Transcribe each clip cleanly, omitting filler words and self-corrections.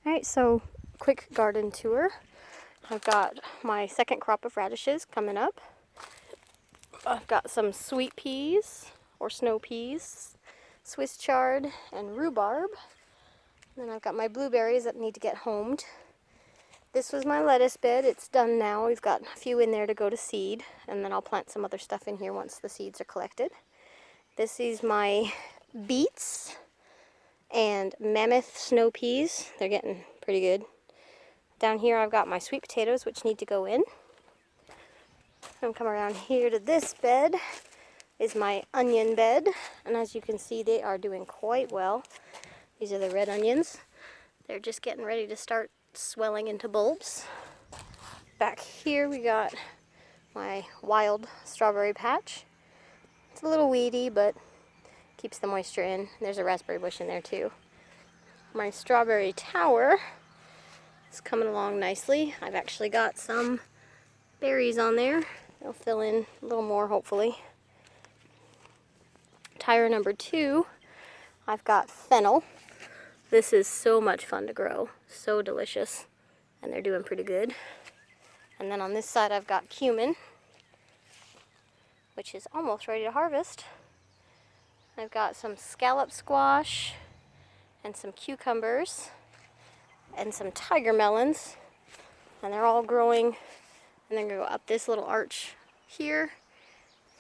Alright, so quick garden tour. I've got my second crop of radishes coming up. I've got some sweet peas or snow peas, Swiss chard, and rhubarb. And then I've got my blueberries that need to get homed. This was my lettuce bed. It's done now. We've got a few in there to go to seed, and then I'll plant some other stuff in here once the seeds are collected. This is my beets and mammoth snow peas. They're getting pretty good. Down here I've got my sweet potatoes, which need to go in. And come around here to this bed is my onion bed, and as you can see, they are doing quite well. These are the red onions. They're just getting ready to start swelling into bulbs. Back here we got my wild strawberry patch. It's a little weedy, but keeps the moisture in. There's a raspberry bush in there too. My strawberry tower is coming along nicely. I've actually got some berries on there. They'll fill in a little more, hopefully. Tire number 2, I've got fennel. This is so much fun to grow. So delicious. And they're doing pretty good. And then on this side I've got cumin, which is almost ready to harvest. I've got some scallop squash and some cucumbers and some tiger melons. And they're all growing. And they're going to go up this little arch here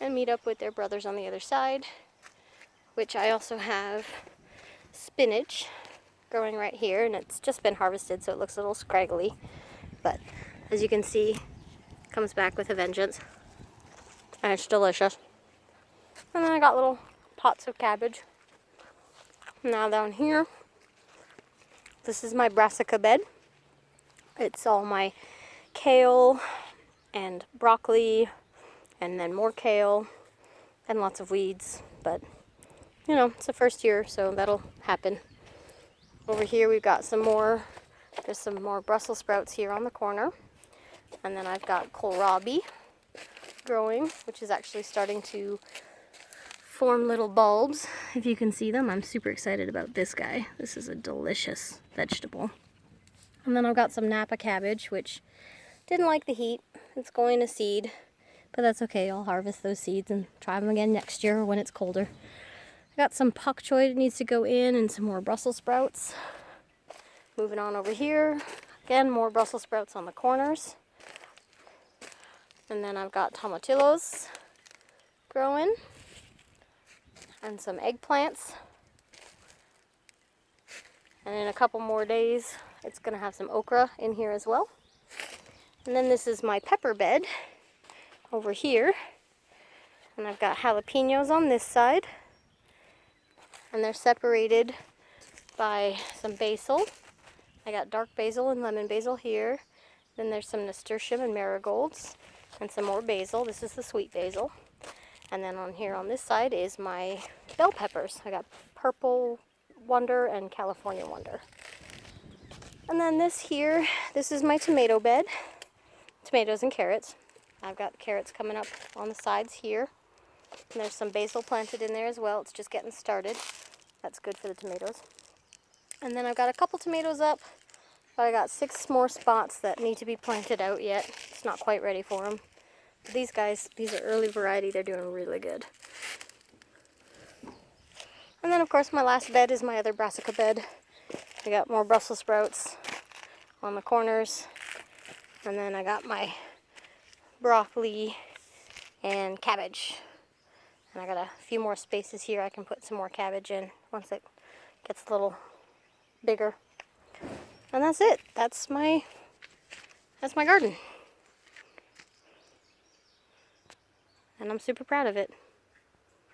and meet up with their brothers on the other side, which I also have spinach growing right here, and it's just been harvested, so it looks a little scraggly, but as you can see, it comes back with a vengeance, and it's delicious. And then I got little pots of cabbage. Now down here, this is my brassica bed. It's all my kale and broccoli, and then more kale, and lots of weeds, but you know, it's the first year, so that'll happen. Over here we've got there's some more Brussels sprouts here on the corner, and then I've got kohlrabi growing, which is actually starting to form little bulbs. If you can see them, I'm super excited about this guy. This is a delicious vegetable. And then I've got some Napa cabbage, which didn't like the heat. It's going to seed, but that's okay. I'll harvest those seeds and try them again next year when it's colder. I got some pak choi that needs to go in and some more Brussels sprouts. Moving on over here, again, more Brussels sprouts on the corners. And then I've got tomatillos growing and some eggplants. And in a couple more days, it's going to have some okra in here as well. And then this is my pepper bed over here. And I've got jalapenos on this side. And they're separated by some basil. I got dark basil and lemon basil here. Then there's some nasturtium and marigolds and some more basil. This is the sweet basil. And then on here on this side is my bell peppers. I got purple wonder and California wonder. And then this is my tomato bed. Tomatoes and carrots. I've got carrots coming up on the sides here. And there's some basil planted in there as well. It's just getting started. That's good for the tomatoes. And then I've got a couple tomatoes up, but I got 6 more spots that need to be planted out yet. It's not quite ready for them. But these are early variety. They're doing really good. And then of course my last bed is my other brassica bed. I got more Brussels sprouts on the corners. And then I got my broccoli and cabbage. And I got a few more spaces here I can put some more cabbage in once it gets a little bigger. And that's it. That's my garden. And I'm super proud of it.